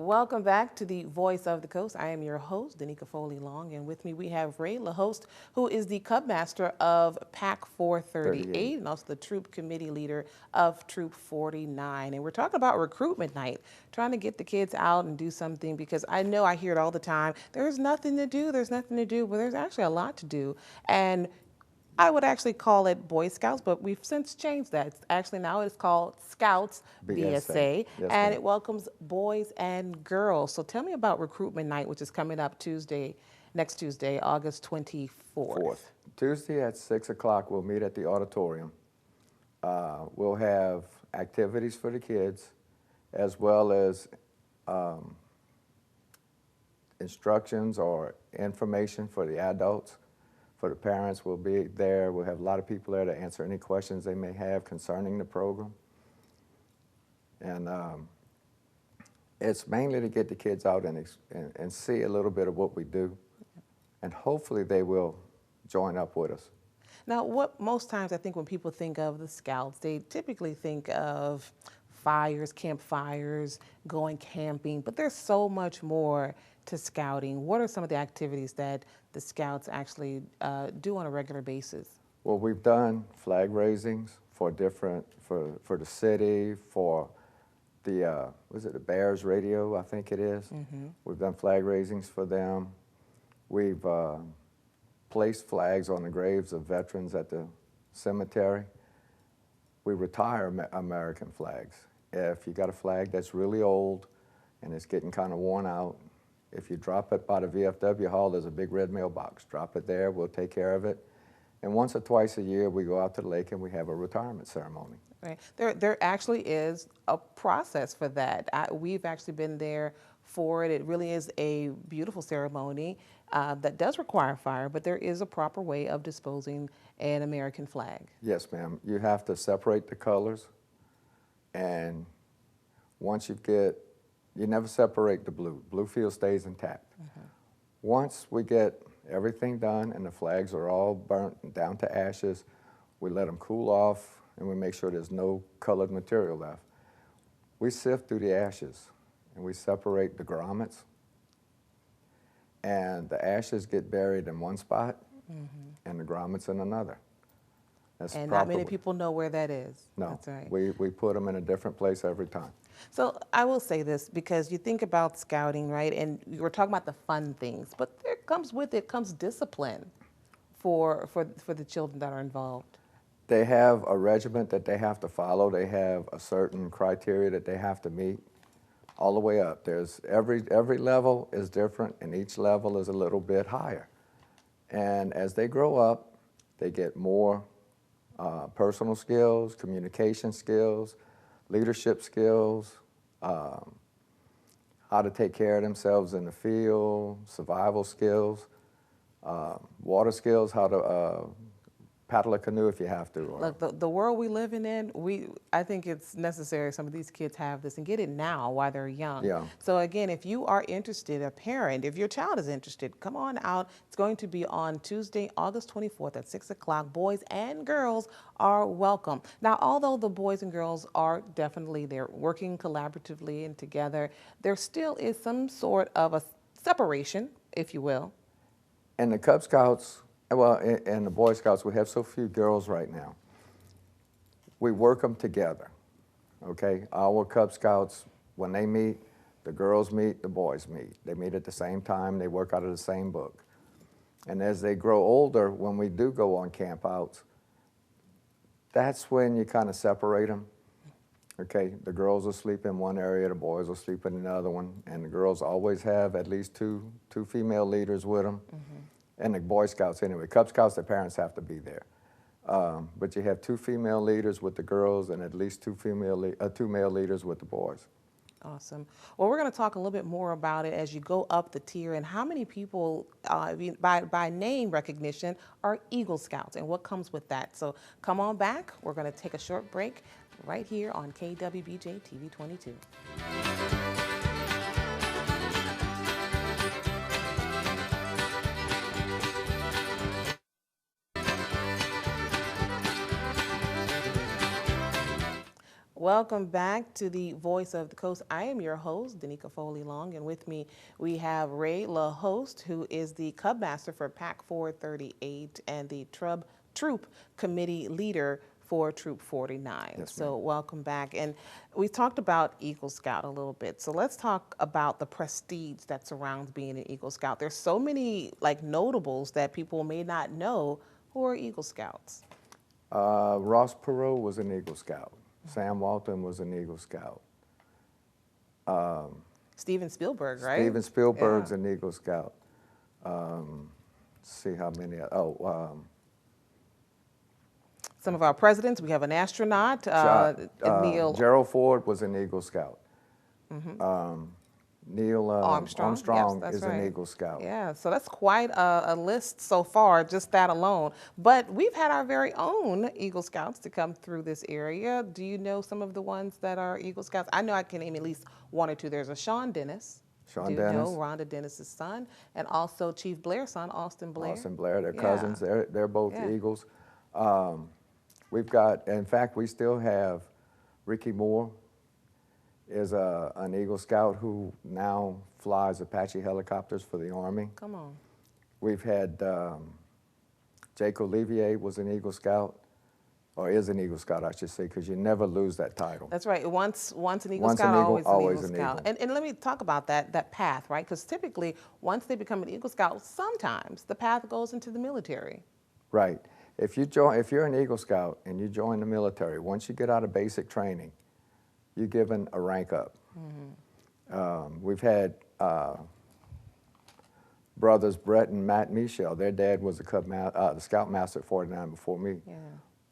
Welcome back to the Voice of the Coast. I am your host, Danika Foley-Long, and with me we have LaHoste, who is the Cubmaster of Pack 438 and also the Troop Committee Leader of Troop 49. And we're talking about recruitment night, trying to get the kids out and do something, because I know I hear it all the time. There's nothing to do, there's nothing to do. Well, there's actually a lot to do. And I would actually call it Boy Scouts, but we've since changed that. Actually, now it's called Scouts BSA, Yes, and it welcomes boys and girls. So tell me about Recruitment Night, which is coming up next Tuesday, August 24th. Tuesday at 6 o'clock, we'll meet at the auditorium. We'll have activities for the kids, as well as instructions or information for the adults. For the parents, we'll be there. We'll have a lot of people there to answer any questions they may have concerning the program. And it's mainly to get the kids out and see a little bit of what we do. And hopefully they will join up with us. Now, what most times I think when people think of the Scouts, they typically think of fires, campfires, going camping, but there's so much more to scouting. What are some of the activities that the Scouts actually do on a regular basis? Well, we've done flag raisings for for the city, for the, the Bears radio, I think it is. Mm-hmm. We've done flag raisings for them. We've placed flags on the graves of veterans at the cemetery. We retire American flags. If you got a flag that's really old and it's getting kind of worn out, if you drop it by the VFW hall, there's a big red mailbox. Drop it there, we'll take care of it. And once or twice a year, we go out to the lake and we have a retirement ceremony. Right. There actually is a process for that. We've actually been there for it. It really is a beautiful ceremony that does require fire, but there is a proper way of disposing an American flag. Yes, ma'am. You have to separate the colors, and once you never separate the blue. Blue field stays intact. Mm-hmm. Once we get everything done and the flags are all burnt down to ashes, we let them cool off and we make sure there's no colored material left. We sift through the ashes and we separate the grommets, and the ashes get buried in one spot, mm-hmm, and the grommets in another. That's and not many people know where that is. No, that's right. We put them in a different place every time. So I will say this, because you think about scouting, right, and we're talking about the fun things, but there comes with it comes discipline for the children that are involved. They have a regiment that they have to follow. They have a certain criteria that they have to meet all the way up. There's every level is different, and each level is a little bit higher. And as they grow up, they get more personal skills, communication skills, leadership skills, how to take care of themselves in the field, survival skills, water skills, how to paddle a canoe if you have to. Look, the world we live in, I think it's necessary some of these kids have this and get it now while they're young. Yeah. So again, if you are interested, a parent, if your child is interested, come on out. It's going to be on Tuesday, August 24th at 6 o'clock. Boys and girls are welcome. Now, although the boys and girls are definitely, they're working collaboratively and together, there still is some sort of a separation, if you will. And the Cub Scouts, well, and the Boy Scouts, we have so few girls right now. We work them together, okay? Our Cub Scouts, when they meet, the girls meet, the boys meet. They meet at the same time, they work out of the same book. And as they grow older, when we do go on camp outs, that's when you kind of separate them, okay? The girls will sleep in one area, the boys will sleep in another one, and the girls always have at least two female leaders with them. Mm-hmm. And the Boy Scouts anyway. Cub Scouts, the parents have to be there. But you have 2 female leaders with the girls and at least 2 male leaders with the boys. Awesome. Well, we're going to talk a little bit more about it as you go up the tier, and how many people, by name recognition, are Eagle Scouts and what comes with that. So come on back. We're going to take a short break right here on KWBJ TV 22. welcome back to the Voice of the Coast. I am your host, Danika Foley-Long, and with me we have Ray LaHoste, who is the Cubmaster for Pack 438 and the Troop Committee Leader for Troop 49. Yes, so welcome back. And we talked about Eagle Scout a little bit. So let's talk about the prestige that surrounds being an Eagle Scout. There's so many notables that people may not know who are Eagle Scouts. Ross Perot was an Eagle Scout. Sam Walton was an Eagle Scout. Steven Spielberg, right? Steven Spielberg's an Eagle Scout. See how many, some of our presidents, we have an astronaut, Neil Gerald Ford was an Eagle Scout. Neil Armstrong yes, is right. an Eagle Scout. Yeah, so that's quite a list so far, just that alone. But we've had our very own Eagle Scouts to come through this area. Do you know some of the ones that are Eagle Scouts? I know I can name at least one or two. There's a Sean Dennis. Sean Dennis. Know Rhonda Dennis's son, and also Chief Blair's son, Austin Blair. Austin Blair, they're cousins. They're both Eagles. We've got, in fact, we still have Ricky Moore is an Eagle Scout who now flies Apache helicopters for the Army. Come on. We've had Jake Olivier was an Eagle Scout, or is an Eagle Scout, I should say, because you never lose that title. That's right. Once an Eagle Scout, always an Eagle Scout. Eagle. And let me talk about that path, right? Because typically, once they become an Eagle Scout, sometimes the path goes into the military. Right. If you're an Eagle Scout and you join the military, once you get out of basic training, you're given a rank up. We've had brothers Brett and Matt Michel. Their dad was the Scoutmaster at 49 before me. Yeah.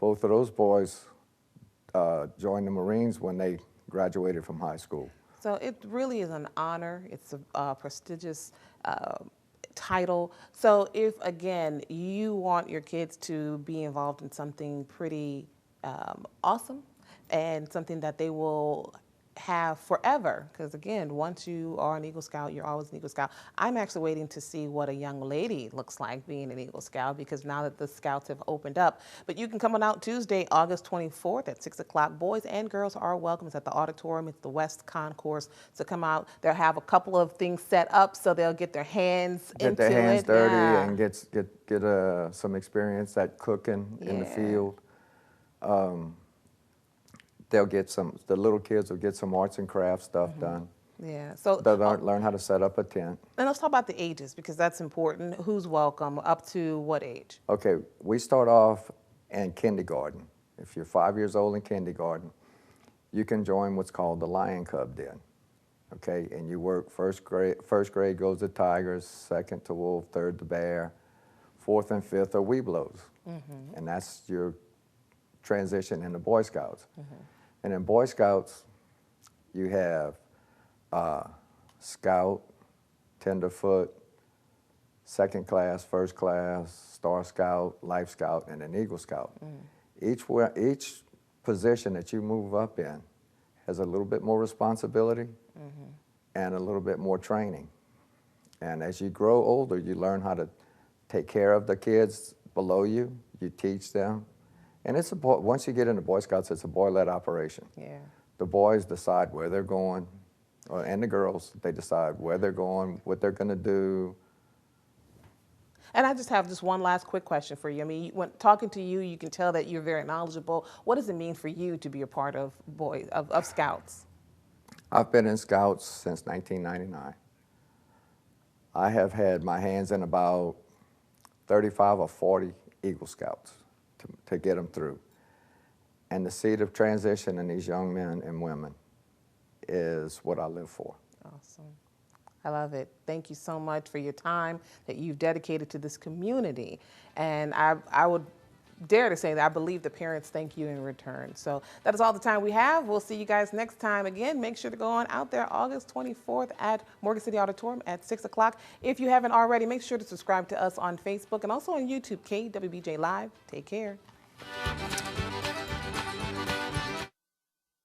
Both of those boys joined the Marines when they graduated from high school. So it really is an honor. It's a prestigious title. So if, again, you want your kids to be involved in something pretty awesome, and something that they will have forever, because again, once you are an Eagle Scout, you're always an Eagle Scout. I'm actually waiting to see what a young lady looks like being an Eagle Scout, because now that the Scouts have opened up. But you can come on out Tuesday, August 24th at 6 o'clock. Boys and girls are welcome. It's at the auditorium. It's the West Concourse. So come out. They'll have a couple of things set up so they'll get their hands into it. Get their hands dirty and get some experience at cooking in the field. They'll get the little kids will get some arts and crafts stuff done. Yeah. So they'll learn how to set up a tent. And let's talk about the ages, because that's important. Who's welcome? Up to what age? Okay, we start off in kindergarten. If you're 5 years old in kindergarten, you can join what's called the Lion Cub Den. Okay, and you work first grade goes to Tigers, second to Wolf, third to Bear, fourth and fifth are Webelos. And that's your transition into Boy Scouts. And in Boy Scouts, you have Scout, Tenderfoot, Second Class, First Class, Star Scout, Life Scout, and an Eagle Scout. Each position that you move up in has a little bit more responsibility and a little bit more training. And as you grow older, you learn how to take care of the kids below you. You teach them. And it's once you get into Boy Scouts, it's a boy-led operation. Yeah. The boys decide where they're going, and the girls, they decide where they're going, what they're going to do. And I just have one last quick question for you. I mean, when talking to you, you can tell that you're very knowledgeable. What does it mean for you to be a part of Scouts? I've been in Scouts since 1999. I have had my hands in about 35 or 40 Eagle Scouts to get them through. And the seed of transition in these young men and women is what I live for. Awesome. I love it. Thank you so much for your time that you've dedicated to this community. And I would dare to say that I believe the parents thank you in return. So that is all the time we have. We'll see you guys next time. Again, make sure to go on out there August 24th at Morgan City Auditorium at 6 o'clock. If you haven't already, make sure to subscribe to us on Facebook and also on YouTube, KWBJ Live. Take care.